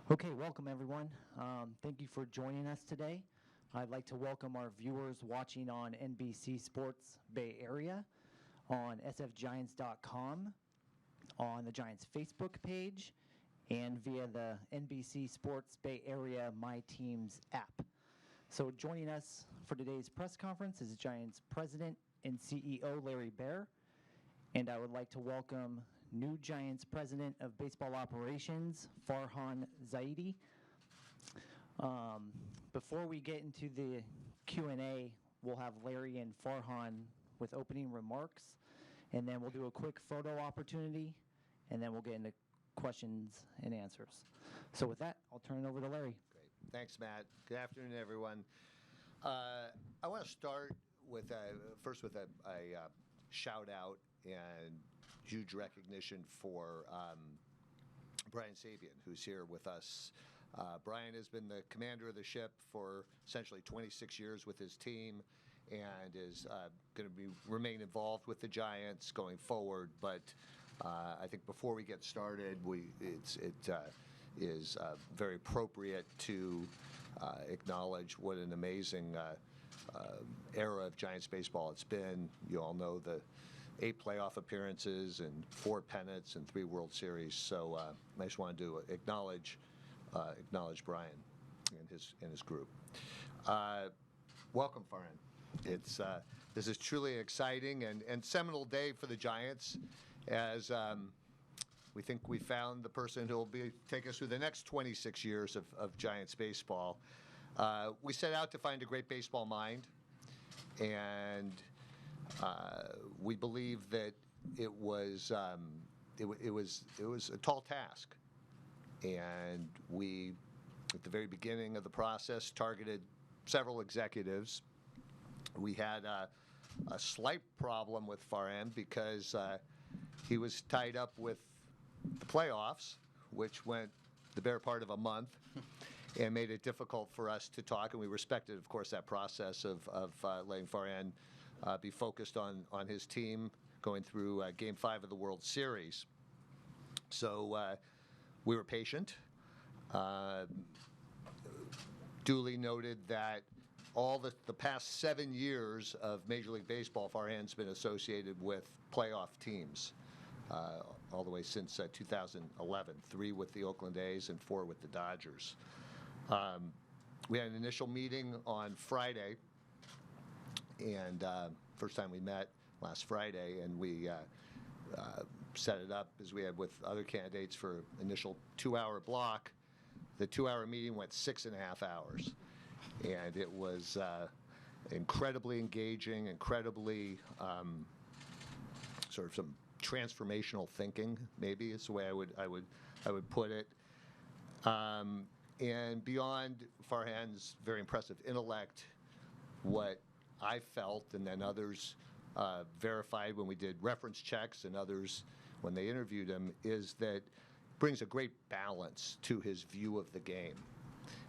Okay, welcome everyone. Thank you for joining us today. I'd like to welcome our viewers watching on NBC Sports Bay Area, on sfgiants.com, on the Giants Facebook page, and via the NBC Sports Bay Area My Teams app. So joining us for today's press conference is Giants President and CEO Larry Baer, and I would like to welcome new Giants President of Baseball Operations, Farhan Zaidi. Before we get into the Q&A, we'll have Larry and Farhan with opening remarks, and then we'll do a quick photo opportunity, and then we'll get into questions and answers. So with that, I'll turn it over to Larry. Great. Thanks, Matt. Good afternoon, everyone. I want to start with first with a shout out and huge recognition for Brian Sabian, who's here with us. Brian has been the commander of the ship for essentially 26 years with his team and is going to remain involved with the Giants going forward. But I think before we get started, it is very appropriate to acknowledge what an amazing era of Giants baseball it's been. You all know the 8 playoff appearances and 4 pennants and 3 World Series. So I just wanted to acknowledge Brian and his group. Welcome, Farhan. This is truly an exciting and seminal day for the Giants, as we think we found the person who will take us through the next 26 years of Giants baseball. We set out to find a great baseball mind, and we believe that it was a tall task, and we, at the very beginning of the process, targeted several executives. We had a slight problem with Farhan because he was tied up with the playoffs, which went the better part of a month, and made it difficult for us to talk. And we respected, of course, that process of letting Farhan be focused on his team going through Game 5 of the World Series. So we were patient. Duly noted that all the past 7 years of Major League Baseball, Farhan's been associated with playoff teams, all the way since 2011, 3 with the Oakland A's and 4 with the Dodgers. We had an initial meeting on Friday, and first time we met last Friday, and we set it up as we had with other candidates for initial 2-hour block. The 2-hour meeting went 6.5 hours, and it was incredibly engaging, incredibly sort of some transformational thinking, maybe is the way I would put it. And beyond Farhan's very impressive intellect, what I felt, and then others verified when we did reference checks, and others when they interviewed him, is that brings a great balance to his view of the game,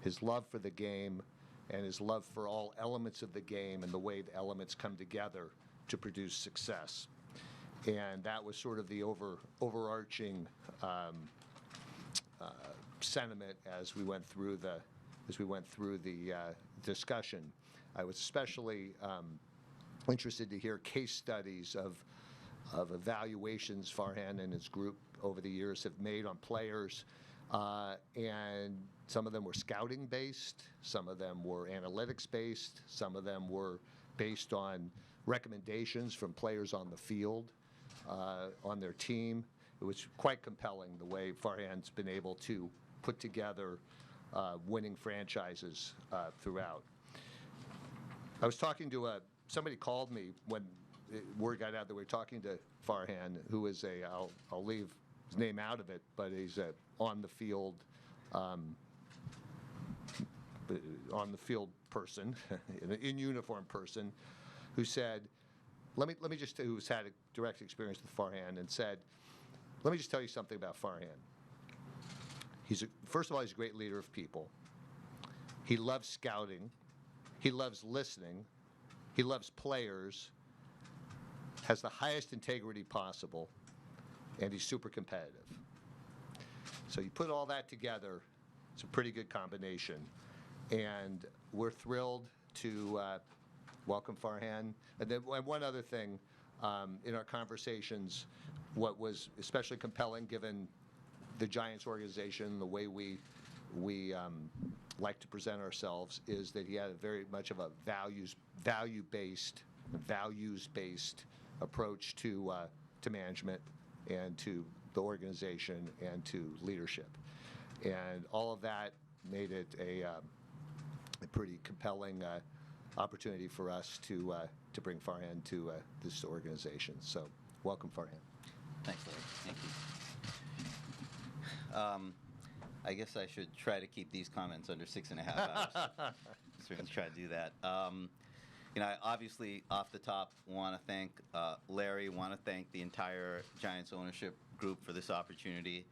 his love for the game, and his love for all elements of the game and the way the elements come together to produce success. And that was sort of the overarching sentiment as we went through the discussion. I was especially interested to hear case studies of evaluations Farhan and his group over the years have made on players, and some of them were scouting based, some of them were analytics based, some of them were based on recommendations from players on the field, on their team. It was quite compelling the way Farhan's been able to put together winning franchises throughout. I was talking to somebody called me when word got out that we were talking to Farhan, who is I'll leave his name out of it, but he's a on the field person, in uniform person, who said, who's had a direct experience with Farhan, and said, let me just tell you something about Farhan. First of all, he's a great leader of people. He loves scouting. He loves listening. He loves players. Has the highest integrity possible, and he's super competitive. So you put all that together, It's a pretty good combination. And we're thrilled to welcome Farhan. And then one other thing, in our conversations, what was especially compelling, given the Giants organization, the way we like to present ourselves, is that he had a very much of a values-based approach to management and to the organization and to leadership, and all of that made it a pretty compelling opportunity for us to bring Farhan to this organization. So, welcome, Farhan. Thanks, Larry. Thank you. I guess I should try to keep these comments under 6.5 hours. Certainly try to do that. I obviously, off the top, want to thank Larry, want to thank the entire Giants ownership group for this opportunity.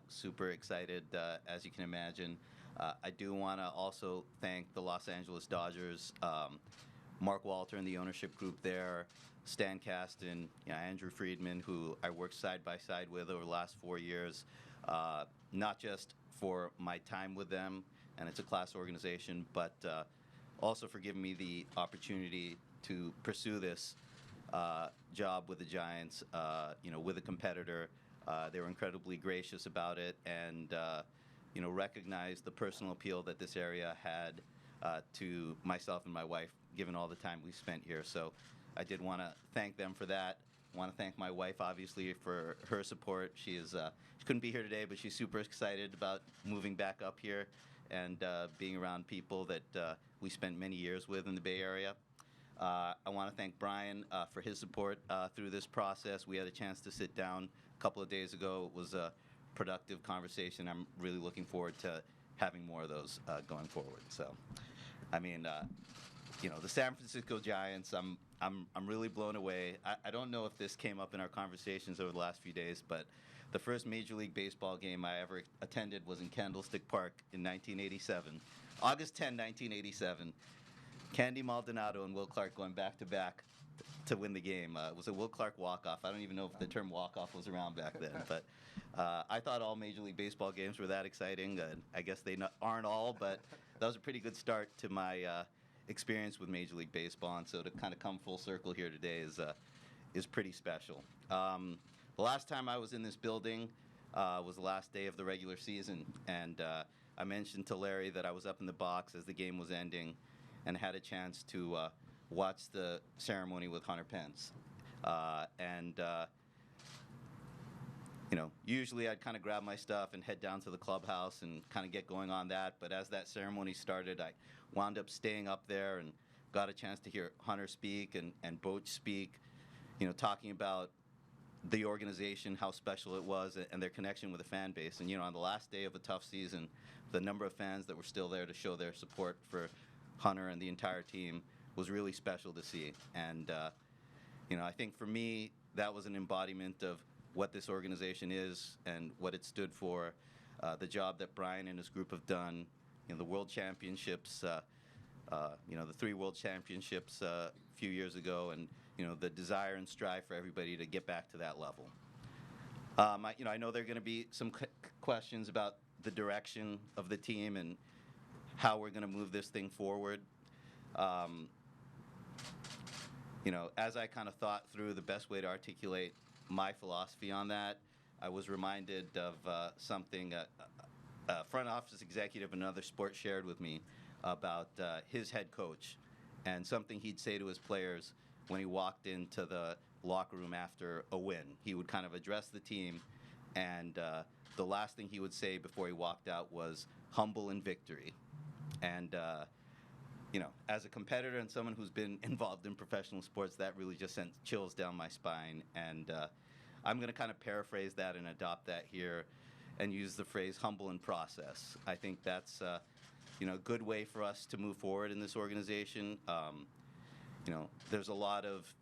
Super excited, as you can imagine. I do want to also thank the Los Angeles Dodgers, Mark Walter and the ownership group there, Stan Kasten, Andrew Friedman, who I worked side by side with over the last 4 years, not just for my time with them, and it's a class organization, but also for giving me the opportunity to pursue this job with the Giants, with a competitor. They were incredibly gracious about it, and recognize the personal appeal that this area had to myself and my wife, given all the time we spent here. So I did want to thank them for that. I want to thank my wife, obviously, for her support. She couldn't be here today, but she's super excited about moving back up here and being around people that we spent many years with in the Bay Area. I want to thank Brian for his support through this process. We had a chance to sit down a couple of days ago. It was a productive conversation. I'm really looking forward to having more of those going forward. So, the San Francisco Giants, I'm really blown away. I don't know if this came up in our conversations over the last few days, but the first Major League Baseball game I ever attended was in Candlestick Park in 1987. August 10, 1987. Candy Maldonado and Will Clark going back-to-back to win the game. It was a Will Clark walk-off. I don't even know if the term walk-off was around back then, but I thought all Major League Baseball games were that exciting. I guess they aren't all, but that was a pretty good start to my experience with Major League Baseball, and so to kind of come full circle here today is pretty special. The last time I was in this building was the last day of the regular season, and I mentioned to Larry that I was up in the box as the game was ending and had a chance to watch the ceremony with Hunter Pence. Usually I'd kind of grab my stuff and head down to the clubhouse and kind of get going on that, but as that ceremony started, I wound up staying up there and got a chance to hear Hunter speak and Boch speak, talking about the organization, how special it was, and their connection with the fan base. And, on the last day of a tough season, the number of fans that were still there to show their support for Hunter and the entire team was really special to see. And, I think for me, that was an embodiment of what this organization is and what it stood for, the job that Brian and his group have done, the World Championships, the 3 World Championships a few years ago, and, the desire and strive for everybody to get back to that level. I know there are going to be some questions about the direction of the team and how we're going to move this thing forward. As I kind of thought through the best way to articulate my philosophy on that, I was reminded of something a front office executive in another sport shared with me about his head coach and something he'd say to his players when he walked into the locker room after a win. He would kind of address the team, and the last thing he would say before he walked out was humble in victory. And as a competitor and someone who's been involved in professional sports, that really just sent chills down my spine. And I'm going to kind of paraphrase that and adopt that here and use the phrase humble in process. I think that's a good way for us to move forward in this organization. There's a lot of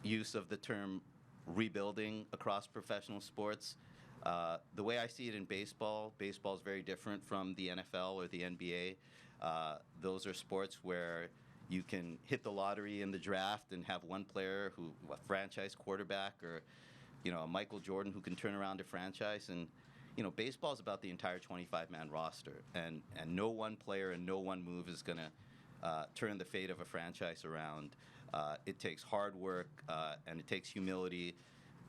use of the term rebuilding across professional sports. The way I see it in baseball is very different from the NFL or the NBA. Those are sports where you can hit the lottery in the draft and have one player a franchise quarterback, or a Michael Jordan who can turn around a franchise. And baseball is about the entire 25-man roster, and no one player and no one move is going to turn the fate of a franchise around. It takes hard work, and it takes humility,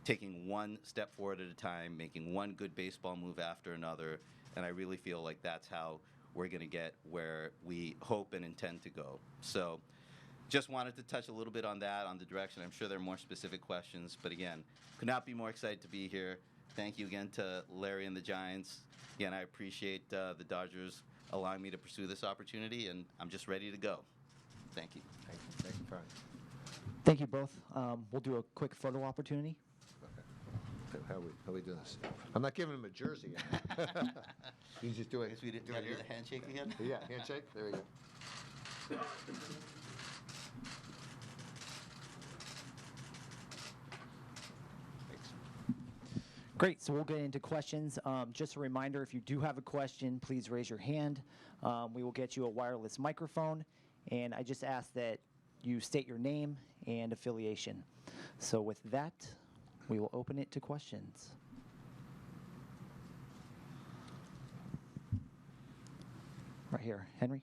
taking one step forward at a time, making one good baseball move after another, and I really feel like that's how we're going to get where we hope and intend to go. So just wanted to touch a little bit on that, on the direction. I'm sure there are more specific questions, but again, could not be more excited to be here. Thank you again to Larry and the Giants. Again, I appreciate the Dodgers allowing me to pursue this opportunity, and I'm just ready to go. Thank you. Thank you, Frank. Thank you both. We'll do a quick photo opportunity. Okay. How are we doing this? I'm not giving him a jersey. He's just doing. I guess we did. Do I do the handshake again? Yeah, handshake. There we go. Thanks. Great, so we'll get into questions. Just a reminder, if you do have a question, please raise your hand. We will get you a wireless microphone, and I just ask that you state your name and affiliation. So with that, we will open it to questions. Right here, Henry.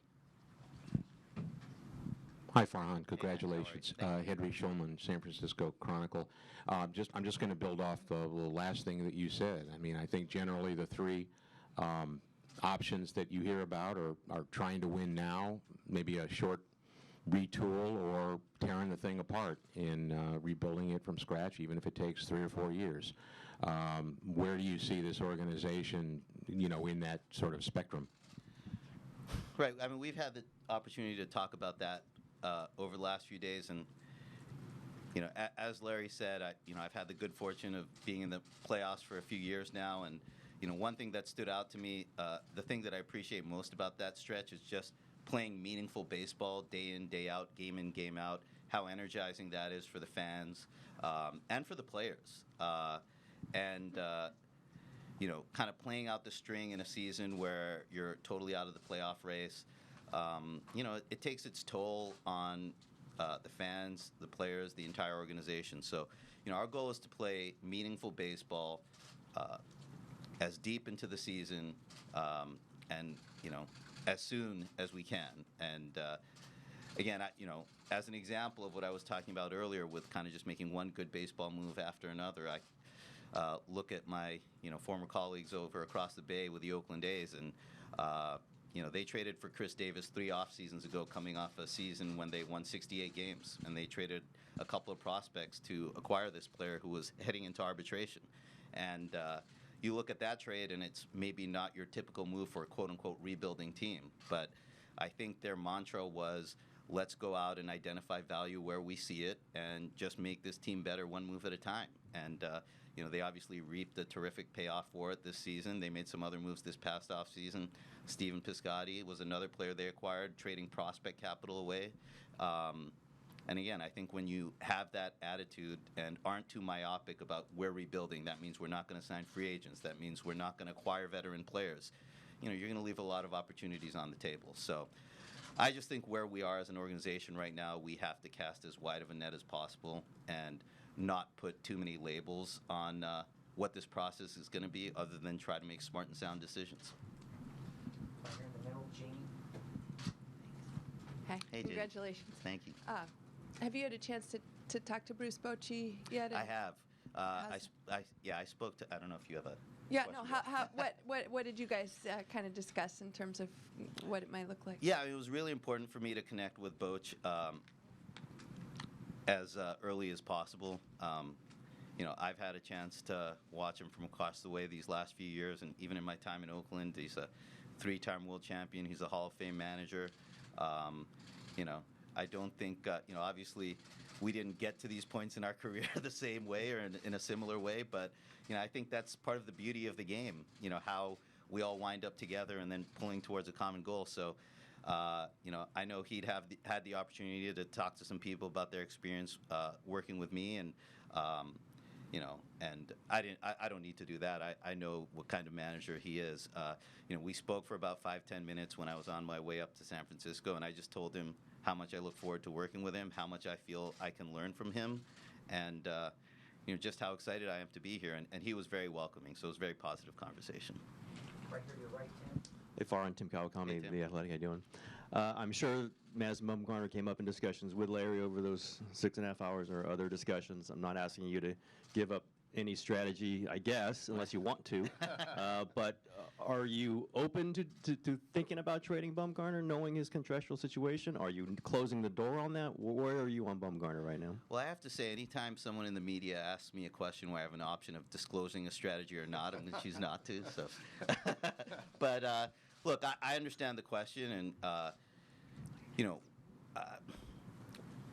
Hi, Farhan. Congratulations. Henry Schulman, San Francisco Chronicle. I'm just going to build off the last thing that you said. I mean, I think generally the three options that you hear about are trying to win now, maybe a short retool, or tearing the thing apart and rebuilding it from scratch, even if it takes 3 or 4 years. Where do you see this organization, in that sort of spectrum? Right. I mean, we've had the opportunity to talk about that over the last few days, and as Larry said, I've had the good fortune of being in the playoffs for a few years now, and one thing that stood out to me, the thing that I appreciate most about that stretch is just playing meaningful baseball day in, day out, game in, game out. How energizing that is for the fans and for the players, and kind of playing out the string in a season where you're totally out of the playoff race. It takes its toll on the fans, the players, the entire organization. So, our goal is to play meaningful baseball as deep into the season and, as soon as we can. And, again, as an example of what I was talking about earlier with kind of just making one good baseball move after another, I look at my, former colleagues over across the bay with the Oakland A's, and they traded for Chris Davis 3 off seasons ago, coming off a season when they won 68 games, and they traded a couple of prospects to acquire this player who was heading into arbitration. And you look at that trade, and it's maybe not your typical move for a quote-unquote rebuilding team, but I think their mantra was, let's go out and identify value where we see it and just make this team better one move at a time. And they obviously reaped a terrific payoff for it this season. They made some other moves this past offseason. Steven Piscotty was another player they acquired, trading prospect capital away. And again, I think when you have that attitude and aren't too myopic about we're rebuilding, that means we're not going to sign free agents. That means we're not going to acquire veteran players. You're going to leave a lot of opportunities on the table. So I just think where we are as an organization right now, we have to cast as wide of a net as possible and not put too many labels on what this process is going to be, other than try to make smart and sound decisions. Right here in the middle, Jane. Hi. Hey, Jane. Congratulations. Thank you. Have you had a chance to talk to Bruce Bochy yet? I have. I spoke to. I don't know if you have a. Yeah. question No. about What did you guys kind of discuss in terms of what it might look like? Yeah, it was really important for me to connect with Boch as early as possible. I've had a chance to watch him from across the way these last few years, and even in my time in Oakland, he's a 3-time world champion. He's a Hall of Fame manager. I don't think, obviously we didn't get to these points in our career the same way or in a similar way, but, I think that's part of the beauty of the game, how we all wind up together and then pulling towards a common goal. So, I know he'd had the opportunity to talk to some people about their experience working with me, and, and I don't need to do that. I know what kind of manager he is. We spoke for about 5-10 minutes when I was on my way up to San Francisco, and I just told him how much I look forward to working with him, how much I feel I can learn from him, and just how excited I am to be here. And he was very welcoming, so it was a very positive conversation. Right here to your right, Tim. Hey, Farhan, Tim Kawakami, Hey, Tim. The Athletic. How you doing? I'm sure Maz Bumgarner came up in discussions with Larry over those 6.5 hours or other discussions. I'm not asking you to give up any strategy, I guess, unless you want to. But are you open to thinking about trading Bumgarner, knowing his contractual situation? Are you closing the door on that? Where are you on Bumgarner right now? Well, I have to say, anytime someone in the media asks me a question where I have an option of disclosing a strategy or not, I'm going to choose not to. So, but look, I understand the question, and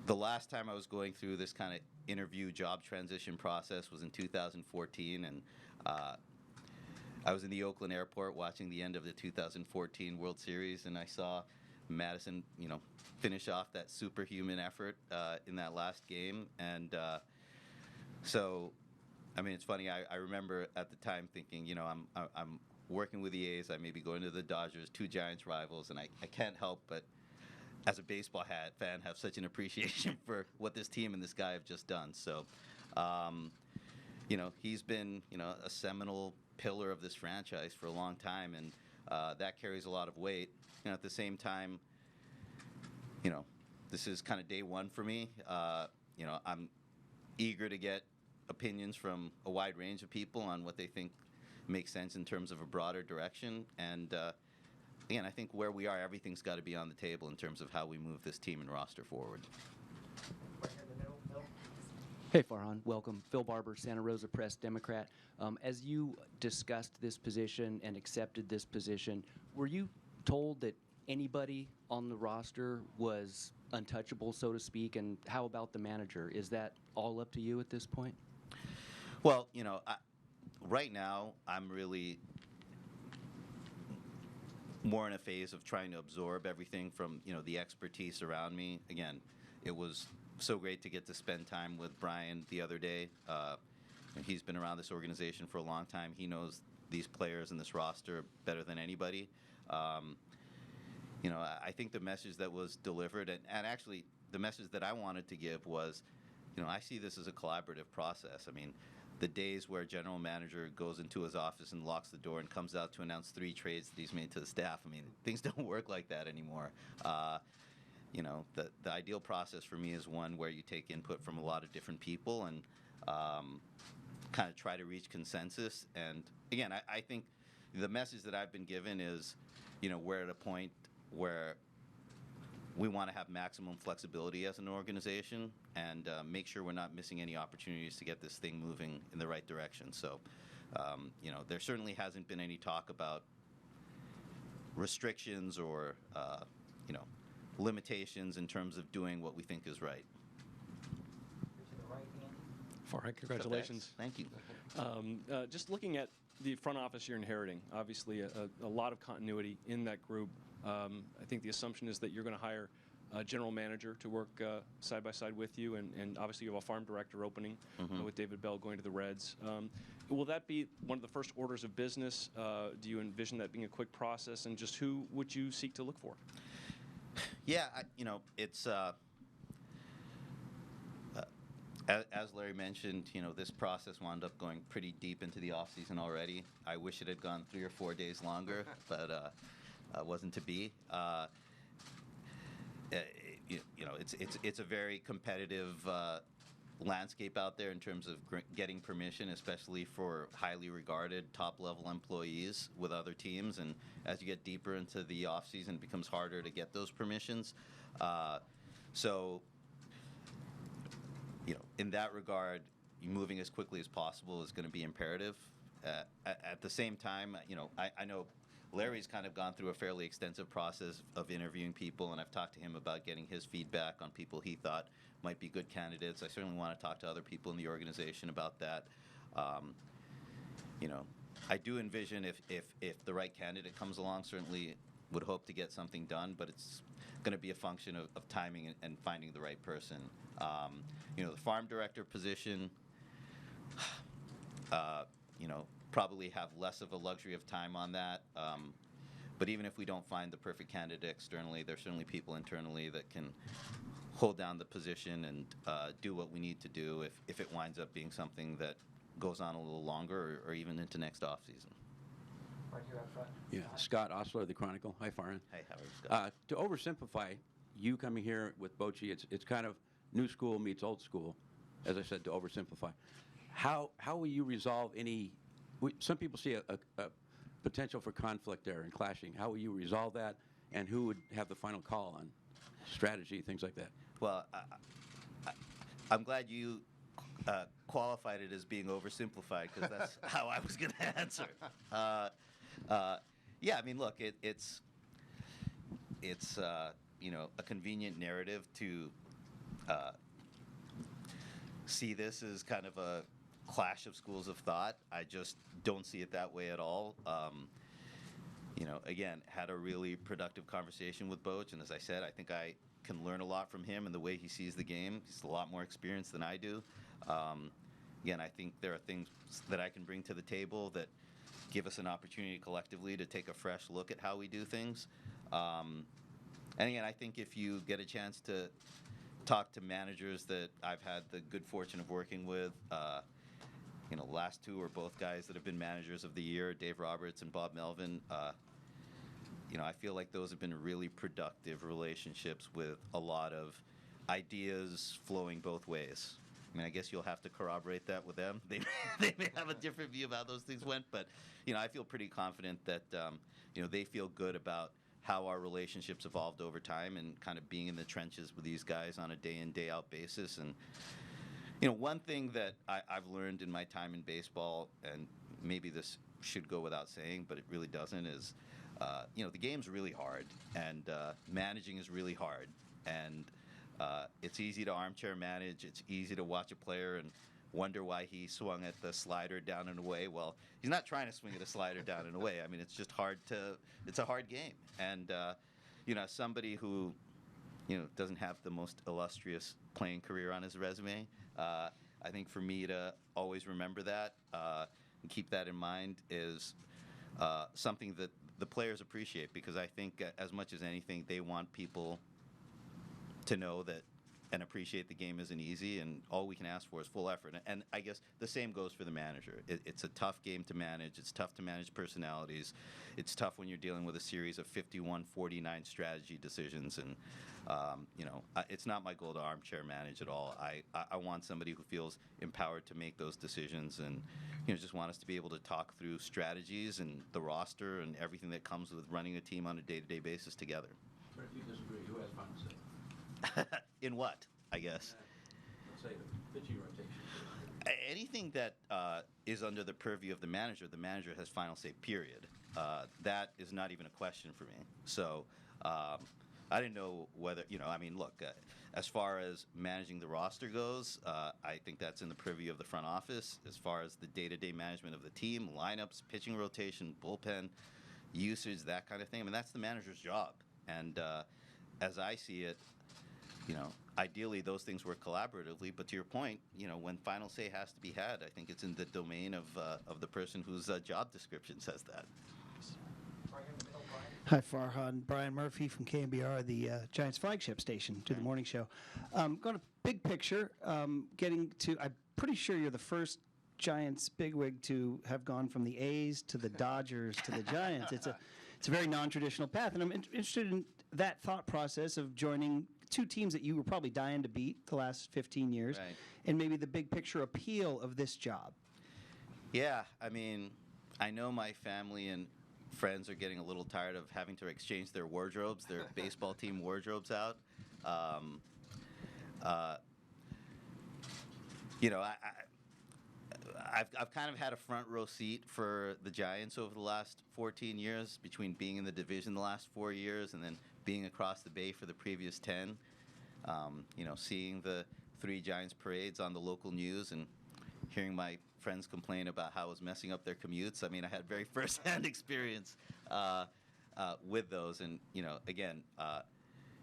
the last time I was going through this kind of interview job transition process was in 2014, and I was in the Oakland airport watching the end of the 2014 World Series, and I saw Madison, finish off that superhuman effort in that last game. And so, I mean, it's funny. I remember at the time thinking, I'm working with the A's. I may be going to the Dodgers, two Giants rivals, and I can't help but, as a baseball fan, have such an appreciation for what this team and this guy have just done. So, he's been, a seminal pillar of this franchise for a long time, and that carries a lot of weight. At the same time, this is kind of day one for me. I'm eager to get opinions from a wide range of people on what they think makes sense in terms of a broader direction. And again, I think where we are, everything's got to be on the table in terms of how we move this team and roster forward. Right here in the middle, Phil. Hey, Farhan. Welcome. Phil Barber, Santa Rosa Press Democrat. As you discussed this position and accepted this position, were you told that anybody on the roster was untouchable, so to speak? And how about the manager? Is that all up to you at this point? Well, right now, I'm really more in a phase of trying to absorb everything from, the expertise around me. Again, it was so great to get to spend time with Brian the other day. He's been around this organization for a long time. He knows these players and this roster better than anybody. I think the message that was delivered, and actually the message that I wanted to give was, I see this as a collaborative process. I mean, the days where a general manager goes into his office and locks the door and comes out to announce 3 trades that he's made to the staff, I mean, things don't work like that anymore. The ideal process for me is one where you take input from a lot of different people and kind of try to reach consensus. And again, I think the message that I've been given is, we're at a point where we want to have maximum flexibility as an organization and make sure we're not missing any opportunities to get this thing moving in the right direction. So, there certainly hasn't been any talk about restrictions or, limitations in terms of doing what we think is right. To the right, Andy. Farhan, congratulations. Thank you. Just looking at the front office you're inheriting, obviously a lot of continuity in that group. I think the assumption is that you're going to hire a general manager to work side by side with you, and obviously you have a farm director opening with David Bell going to the Reds. Will that be one of the first orders of business? Do you envision that being a quick process, and just who would you seek to look for? Yeah, it's as Larry mentioned, this process wound up going pretty deep into the off season already. I wish it had gone 3 or 4 days longer, but wasn't to be. It's a very competitive landscape out there in terms of getting permission, especially for highly regarded top-level employees with other teams. And as you get deeper into the offseason, it becomes harder to get those permissions. So, in that regard, moving as quickly as possible is going to be imperative. At the same time, I know Larry's kind of gone through a fairly extensive process of interviewing people, and I've talked to him about getting his feedback on people he thought might be good candidates. I certainly want to talk to other people in the organization about that. I do envision if the right candidate comes along, certainly would hope to get something done, but it's going to be a function of timing and finding the right person. The farm director position, probably have less of a luxury of time on that. But even if we don't find the perfect candidate externally, there's certainly people internally that can hold down the position and do what we need to do if it winds up being something that goes on a little longer or even into next offseason. Right here up front. Yeah, Scott Osler of the Chronicle. Hi, Farhan. Hey, how are you, Scott? To oversimplify, you coming here with Bochy, it's kind of new school meets old school, as I said, to oversimplify. How will you resolve any? Some people see a potential for conflict there and clashing. How will you resolve that, and who would have the final call on strategy, things like that? Well, I'm glad you qualified it as being oversimplified, because that's how I was going to answer. Yeah, I mean, look, it's you know, a convenient narrative to see this as kind of a clash of schools of thought. I just don't see it that way at all. You know, again, had a really productive conversation with Boch, and as I said, I think I can learn a lot from him and the way he sees the game. He's a lot more experienced than I do. Again, I think there are things that I can bring to the table that give us an opportunity collectively to take a fresh look at how we do things. And again, I think if you get a chance to talk to managers that I've had the good fortune of working with, you know, last two are both guys that have been managers of the year, Dave Roberts and Bob Melvin. You know, I feel like those have been really productive relationships with a lot of ideas flowing both ways. I mean, I guess you'll have to corroborate that with them. They may have a different view of how those things went, but, you know, I feel pretty confident that, you know, they feel good about how our relationships evolved over time and kind of being in the trenches with these guys on a day-in, day-out basis. And, you know, one thing that I've learned in my time in baseball, and maybe this should go without saying, but it really doesn't, is, you know, the game's really hard, and managing is really hard. And it's easy to armchair manage. It's easy to watch a player and wonder why he swung at the slider down and away. Well, he's not trying to swing at a slider down and away. I mean, it's just hard to – it's a hard game. And, you know, as somebody who, you know, doesn't have the most illustrious playing career on his resume, I think for me to always remember that and keep that in mind is something that the players appreciate, because I think as much as anything, they want people to know that and appreciate the game isn't easy, and all we can ask for is full effort. And I guess the same goes for the manager. It's a tough game to manage. It's tough to manage personalities. It's tough when you're dealing with a series of 51-49 strategy decisions. And, you know, it's not my goal to armchair manage at all. I want somebody who feels empowered to make those decisions, and, you know, just want us to be able to talk through strategies and the roster and everything that comes with running a team on a day-to-day basis together. But if you disagree, who has final say? In what, I guess? Let's say the pitching rotation. Anything that is under the purview of the manager has final say, period. That is not even a question for me. So I didn't know whether, you know, I mean, look, as far as managing the roster goes, I think that's in the purview of the front office. As far as the day-to-day management of the team, lineups, pitching rotation, bullpen, usage, that kind of thing, I mean, that's the manager's job. And as I see it, you know, ideally those things work collaboratively, but to your point, you know, when final say has to be had, I think it's in the domain of the person whose job description says that. Hi, Farhan. Brian Murphy from KMBR, the Giants flagship station, to the morning show. Going to big picture, getting to, I'm pretty sure you're the first Giants bigwig to have gone from the A's to the Dodgers to the Giants. It's a very non-traditional path, and I'm interested in that thought process of joining two teams that you were probably dying to beat the last 15 years, right, and maybe the big picture appeal of this job. Yeah, I mean, I know my family and friends are getting a little tired of having to exchange their wardrobes, their baseball team wardrobes out. You know, I've kind of had a front row seat for the Giants over the last 14 years, between being in the division the last 4 years and then being across the bay for the previous 10. You know, seeing the 3 Giants parades on the local news and hearing my friends complain about how it was messing up their commutes. I mean, I had very firsthand experience with those. And, you know, again,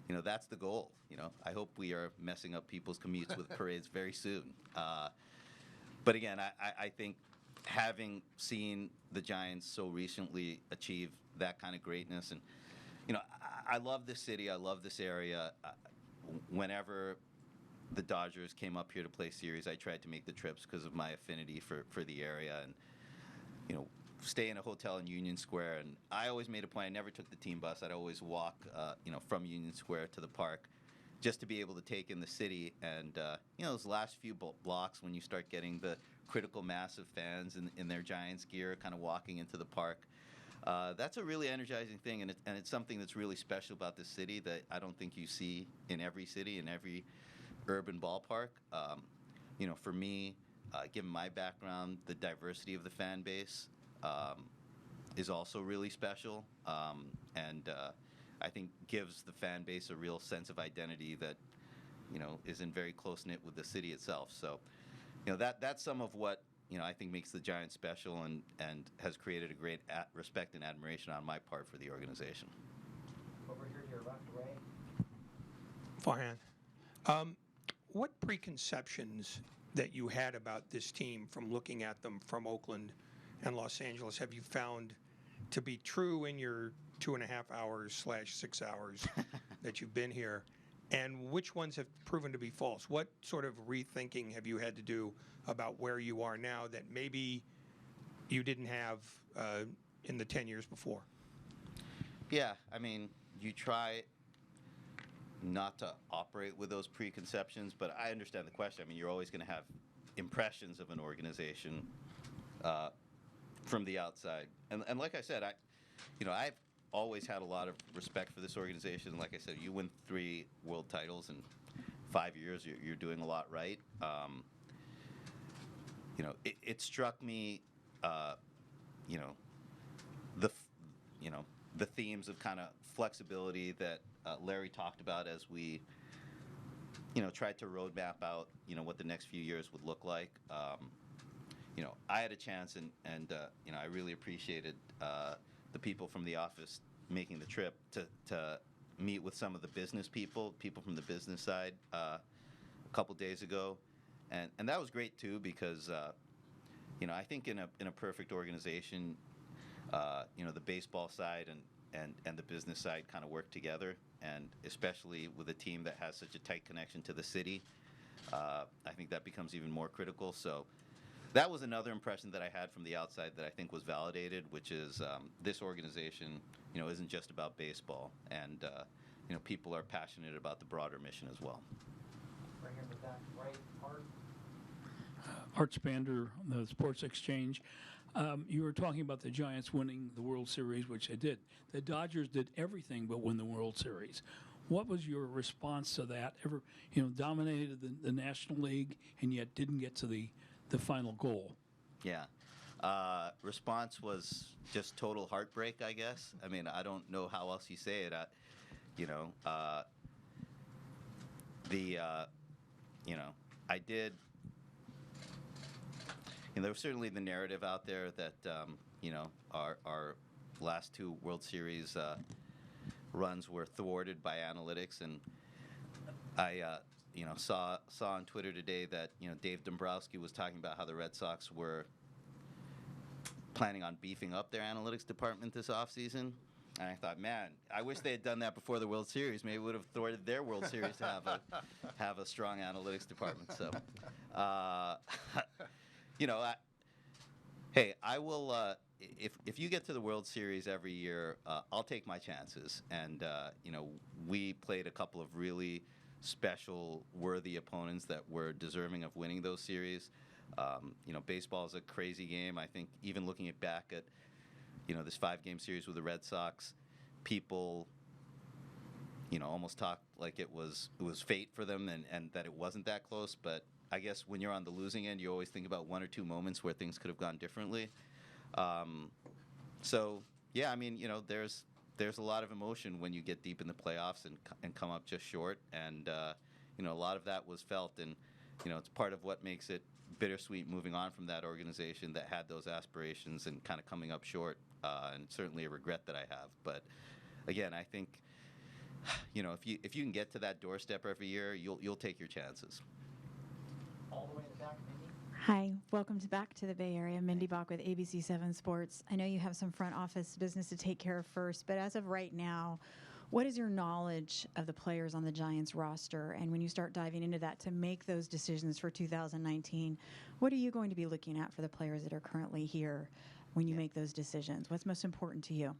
you know, that's the goal. You know, I hope we are messing up people's commutes with parades very soon. But again, I think having seen the Giants so recently achieve that kind of greatness, and, you know, I love this city. I love this area. whenever the Dodgers came up here to play series, I tried to make the trips because of my affinity for the area, and stay in a hotel in Union Square. And I always made a point. I never took the team bus. I'd always walk, from Union Square to the park, just to be able to take in the city. And those last few blocks, when you start getting the critical mass of fans in their Giants gear, kind of walking into the park, that's a really energizing thing, and it's something that's really special about this city that I don't think you see in every city, in every urban ballpark. For me, given my background, the diversity of the fan base is also really special, and I think gives the fan base a real sense of identity that isn't very close knit with the city itself. So, that's some of what I think makes the Giants special, and has created a great respect and admiration on my part for the organization. Over here to your left, Ray. Farhan, what preconceptions that you had about this team from looking at them from Oakland and Los Angeles have you found to be true in your 2.5 hours / 6 hours that you've been here, and which ones have proven to be false? What sort of rethinking have you had to do about where you are now that maybe you didn't have in the 10 years before? Yeah, I mean, you try not to operate with those preconceptions, but I understand the question. I mean, you're always going to have impressions of an organization from the outside. And like I said, I've always had a lot of respect for this organization. Like I said, you win 3 world titles in 5 years, you're doing a lot right. It struck me, the themes of kind of flexibility that Larry talked about as we, tried to roadmap out, what the next few years would look like. I had a chance, and I really appreciated the people from the office making the trip to meet with some of the business people from the business side a couple days ago, and that was great too, because I think in a perfect organization, the baseball side and the business side kind of work together, and especially with a team that has such a tight connection to the city, I think that becomes even more critical. So that was another impression that I had from the outside that I think was validated, which is this organization, isn't just about baseball, and people are passionate about the broader mission as well. Right here in the back, right, Art. Art Spander, the Sports Exchange. You were talking about the Giants winning the World Series, which they did. The Dodgers did everything but win the World Series. What was your response to that? Dominated the National League and yet didn't get to the final goal. Yeah. Response was just total heartbreak, I guess. I mean, I don't know how else you say it. I did. There was certainly the narrative out there that our last 2 World Series runs were thwarted by analytics, and I saw on Twitter today that Dave Dombrowski was talking about how the Red Sox were planning on beefing up their analytics department this offseason. And I thought, man, I wish they had done that before the World Series. Maybe it would have thwarted their World Series to have a strong analytics department. So, hey, I will. If you get to the World Series every year, I'll take my chances. And we played a couple of really special, worthy opponents that were deserving of winning those series. Baseball is a crazy game. I think even looking back at this 5-game series with the Red Sox, people almost talked like it was fate for them, and that it wasn't that close. But I guess when you're on the losing end, you always think about 1 or 2 moments where things could have gone differently. So yeah, I mean, there's a lot of emotion when you get deep in the playoffs and come up just short, and a lot of that was felt, and it's part of what makes it bittersweet moving on from that organization that had those aspirations and kind of coming up short, and certainly a regret that I have. But again, I think if you can get to that doorstep every year, you'll take your chances. All the way in the back, Mindy. Hi, welcome back to the Bay Area. Mindy Bach with ABC 7 Sports. I know you have some front office business to take care of first, but as of right now, What is your knowledge of the players on the Giants roster? And when you start diving into that to make those decisions for 2019, what are you going to be looking at for the players that are currently here when you make those decisions? What's most important to you?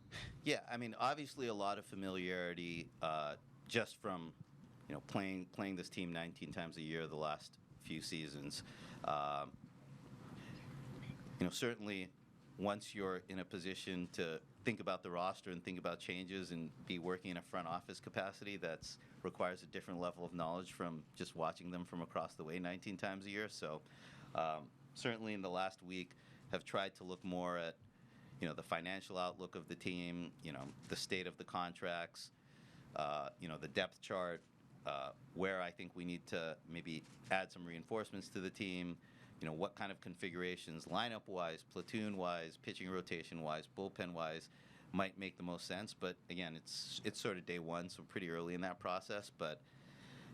Yeah, I mean, obviously a lot of familiarity just from, playing this team 19 times a year the last few seasons. Certainly once you're in a position to think about the roster and think about changes and be working in a front office capacity, that requires a different level of knowledge from just watching them from across the way 19 times a year. So certainly in the last week have tried to look more at, the financial outlook of the team, the state of the contracts, the depth chart, where I think we need to maybe add some reinforcements to the team, what kind of configurations, lineup-wise, platoon-wise, pitching rotation-wise, bullpen-wise, might make the most sense. But again, it's sort of day one, so pretty early in that process. But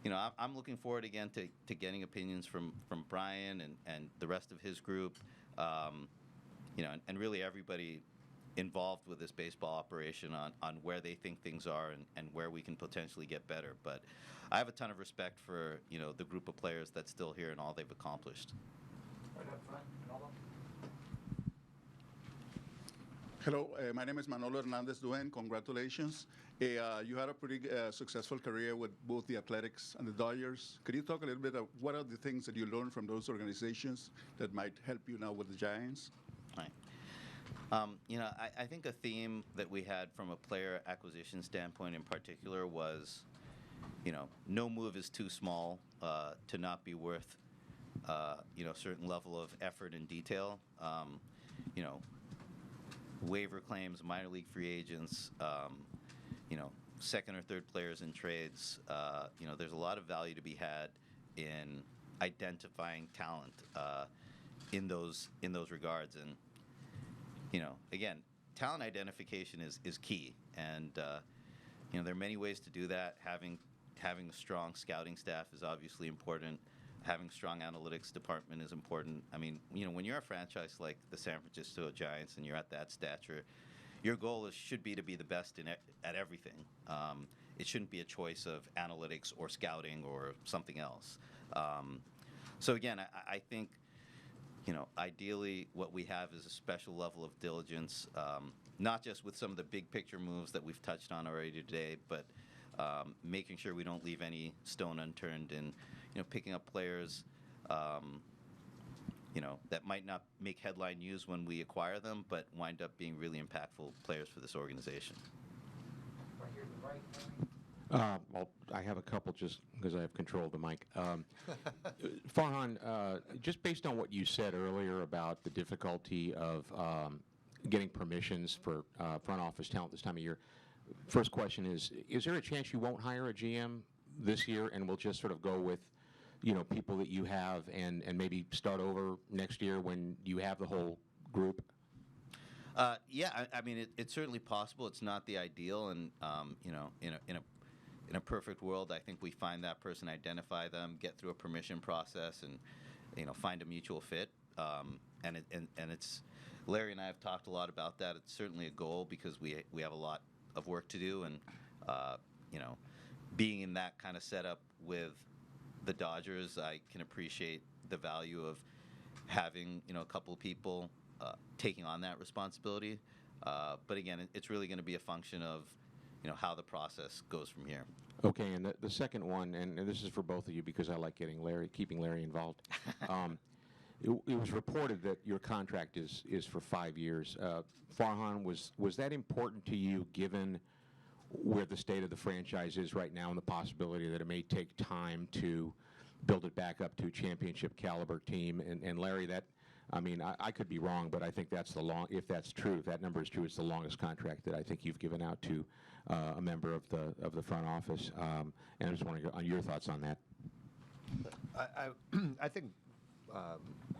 I'm looking forward again to getting opinions from Brian and the rest of his group, and really everybody involved with this baseball operation on where they think things are and where we can potentially get better. But I have a ton of respect for the group of players that's still here and all they've accomplished. Hello, my name is Manolo Hernandez Duen. Congratulations. You had a pretty successful career with both the Athletics and the Dodgers. Could you talk a little bit of what are the things that you learned from those organizations that might help you now with the Giants? Right. I think a theme that we had from a player acquisition standpoint in particular was, no move is too small to not be worth, certain level of effort and detail. Waiver claims, minor league free agents, second or third players in trades. There's a lot of value to be had in identifying talent in those regards. And again, talent identification is key. And there are many ways to do that. Having a strong scouting staff is obviously important. Having a strong analytics department is important. I mean, when you're a franchise like the San Francisco Giants and you're at that stature, your goal should be to be the best at everything. It shouldn't be a choice of analytics or scouting or something else. So again, I think, ideally what we have is a special level of diligence, not just with some of the big picture moves that we've touched on already today, but making sure we don't leave any stone unturned in picking up players, that might not make headline news when we acquire them, but wind up being really impactful players for this organization. Right here to the right. Well, I have a couple just because I have control of the mic. Farhan, just based on what you said earlier about the difficulty of getting permissions for front office talent this time of year, first question is there a chance you won't hire a GM this year and we'll just sort of go with people that you have and maybe start over next year when you have the whole group? Yeah, I mean, it's certainly possible. It's not the ideal, and in a perfect world, I think we find that person, identify them, get through a permission process, and find a mutual fit. And it's Larry and I have talked a lot about that. It's certainly a goal because we have a lot of work to do, and being in that kind of setup with the Dodgers, I can appreciate the value of having a couple of people taking on that responsibility. But again, it's really going to be a function of how the process goes from here. Okay, and the second one, and this is for both of you because I like keeping Larry involved. It was reported that your contract is for 5 years. Farhan, was that important to you given where the state of the franchise is right now and the possibility that it may take time to build it back up to a championship caliber team? And Larry, I could be wrong, but I think that's if that's true, if that number is true, it's the longest contract that I think you've given out to a member of the front office. And I just want to go on your thoughts on that. I think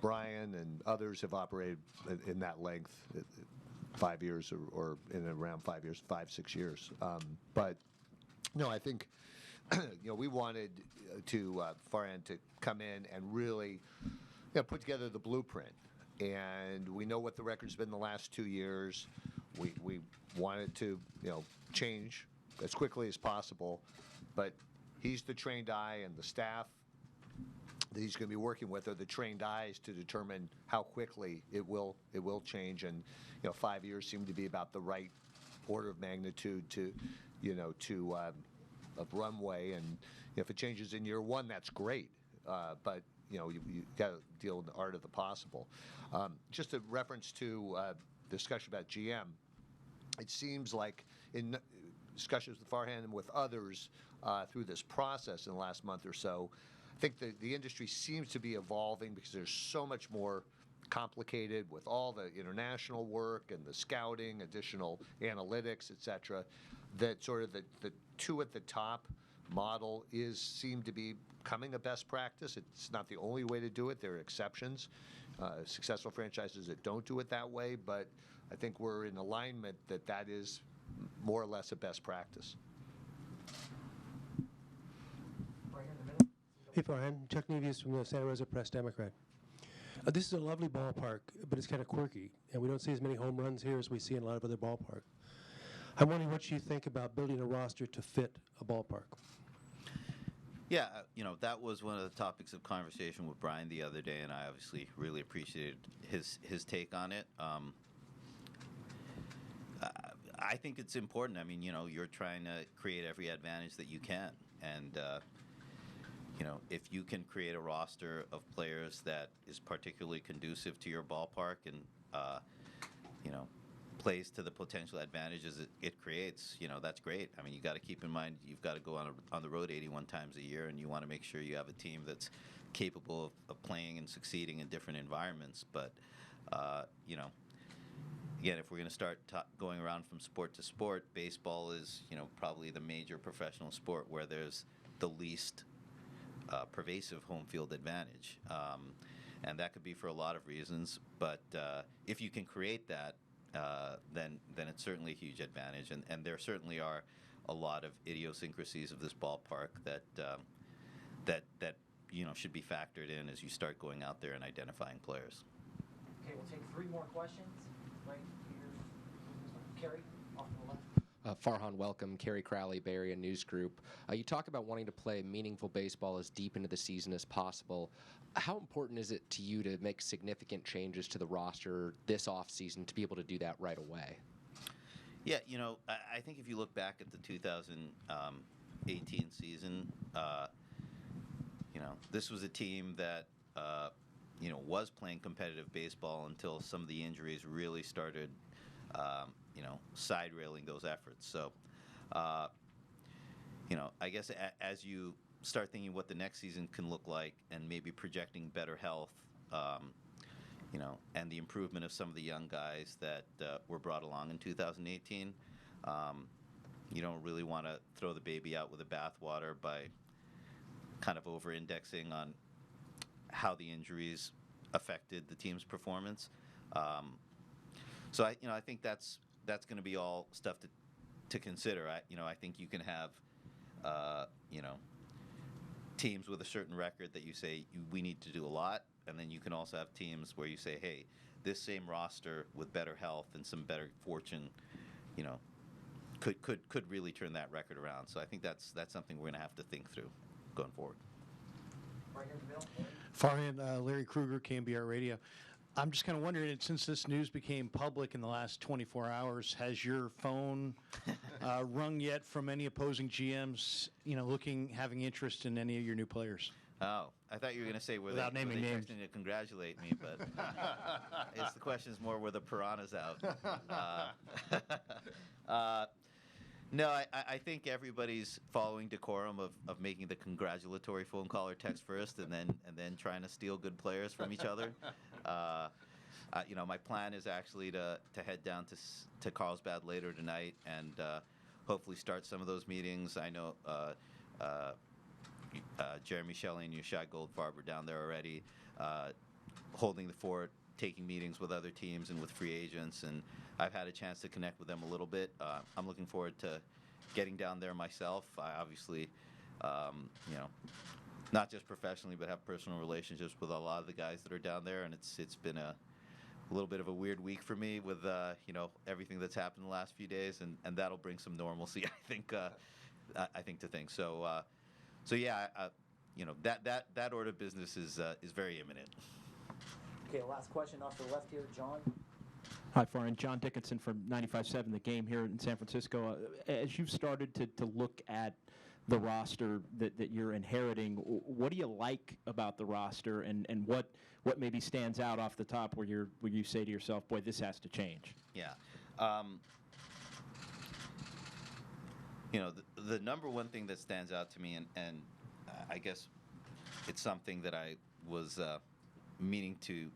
Brian and others have operated in that length, 5 years or in around 5 years, 5-6 years. But no, I think we wanted Farhan to come in and really put together the blueprint. And we know what the record's been the last 2 years. We wanted to change as quickly as possible. But he's the trained eye, and the staff that he's going to be working with are the trained eyes to determine how quickly it will change. And 5 years seem to be about the right order of magnitude to of runway. And if it changes in year one, that's great. But you got to deal with the art of the possible. Just a reference to discussion about GM. It seems like in discussions with Farhan and with others through this process in the last month or so, I think the industry seems to be evolving because there's so much more complicated with all the international work and the scouting, additional analytics, et cetera, that sort of the two at the top model seem to be becoming a best practice. It's not the only way to do it. There are exceptions, successful franchises that don't do it that way, but I think we're in alignment that is more or less a best practice. Hey, Farhan. Chuck Nevius from the Santa Rosa Press-Democrat. This is a lovely ballpark, but it's kind of quirky, and we don't see as many home runs here as we see in a lot of other ballparks. I'm wondering what you think about building a roster to fit a ballpark. Yeah, that was one of the topics of conversation with Brian the other day, and I obviously really appreciated his take on it. I think it's important. I mean, you're trying to create every advantage that you can, and if you can create a roster of players that is particularly conducive to your ballpark and plays to the potential advantages it creates, that's great. I mean, you got to keep in mind you've got to go on the road 81 times a year, and you want to make sure you have a team that's capable of playing and succeeding in different environments. But again, if we're going to start going around from sport to sport, baseball is probably the major professional sport where there's the least pervasive home field advantage, and that could be for a lot of reasons. But if you can create that, then it's certainly a huge advantage, and there certainly are a lot of idiosyncrasies of this ballpark that should be factored in as you start going out there and identifying players. Okay, we'll take 3 more questions. Right here, Kerry, off to the left. Farhan, welcome. Kerry Crowley, Bay Area News Group. You talk about wanting to play meaningful baseball as deep into the season as possible. How important is it to you to make significant changes to the roster this offseason to be able to do that right away? Yeah, I think if you look back at the 2018 season, this was a team that was playing competitive baseball until some of the injuries really started side railing those efforts. So, I guess as you start thinking what the next season can look like and maybe projecting better health, and the improvement of some of the young guys that were brought along in 2018, you don't really want to throw the baby out with the bathwater by kind of over-indexing on how the injuries affected the team's performance. So I think that's going to be all stuff to consider. I think you can have teams with a certain record that you say we need to do a lot, and then you can also have teams where you say, hey, this same roster with better health and some better fortune, could really turn that record around. So I think that's something we're going to have to think through going forward. Right here in the middle. Farhan, Larry Kruger, KMBR Radio. I'm just kind of wondering, since this news became public in the last 24 hours, has your phone rung yet from any opposing GMs, having interest in any of your new players? Oh, I thought you were going to say were they texting to congratulate me, but it's the question is more were the piranhas out. No, I think everybody's following decorum of making the congratulatory phone call or text first, and then trying to steal good players from each other. My plan is actually to head down to Carlsbad later tonight and hopefully start some of those meetings. I know Jeremy Shelley and Yashai Goldfarb are down there already, holding the fort, taking meetings with other teams and with free agents, and I've had a chance to connect with them a little bit. I'm looking forward to getting down there myself. I obviously, not just professionally, but have personal relationships with a lot of the guys that are down there, and it's been a a little bit of a weird week for me with everything that's happened the last few days, and that'll bring some normalcy, I think to things. So that order of business is very imminent. Okay, last question off the left here, John. Hi, Farhan. John Dickinson from 95.7 The Game here in San Francisco. As you've started to look at the roster that you're inheriting, what do you like about the roster, and what maybe stands out off the top where you say to yourself, boy, this has to change? Yeah. The number one thing that stands out to me, and I guess it's something that I was meaning to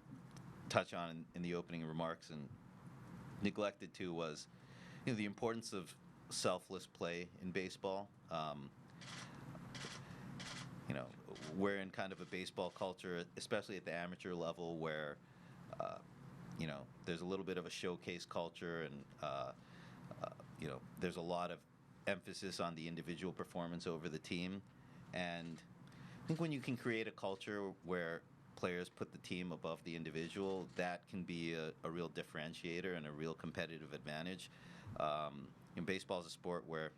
touch on in the opening remarks and neglected to, was the importance of selfless play in baseball. We're in kind of a baseball culture, especially at the amateur level, where there's a little bit of a showcase culture, and there's a lot of emphasis on the individual performance over the team. And I think when you can create a culture where players put the team above the individual, that can be a real differentiator and a real competitive advantage. Baseball is a sport where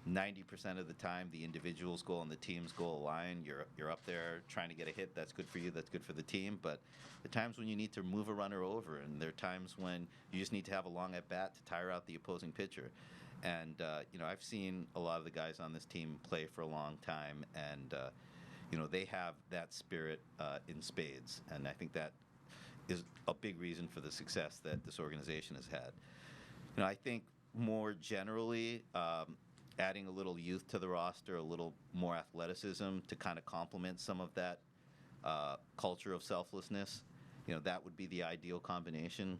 90% of the time the individual's goal and the team's goal align. You're up there trying to get a hit. That's good for you. That's good for the team. But the times when you need to move a runner over, and there are times when you just need to have a long at bat to tire out the opposing pitcher. And I've seen a lot of the guys on this team play for a long time, and they have that spirit in spades. And I think that is a big reason for the success that this organization has had. I think more generally, adding a little youth to the roster, a little more athleticism to kind of complement some of that culture of selflessness, that would be the ideal combination,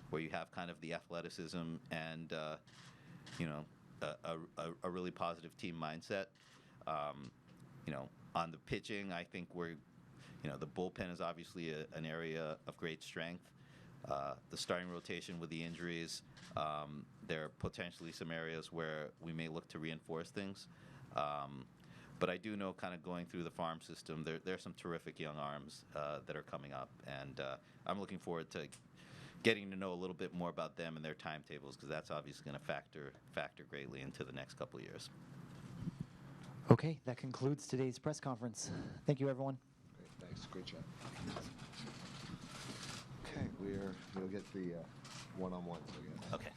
where you have kind of the athleticism and a really positive team mindset. On the pitching, I think the bullpen is obviously an area of great strength. The starting rotation with the injuries, there are potentially some areas where we may look to reinforce things. But I do know, kind of going through the farm system, there are some terrific young arms that are coming up, and I'm looking forward to getting to know a little bit more about them and their timetables, because that's obviously going to factor greatly into the next couple of years. Okay, that concludes today's press conference. Thank you, everyone. Great, thanks. Great job. Okay, we'll get the one-on-ones again. Okay.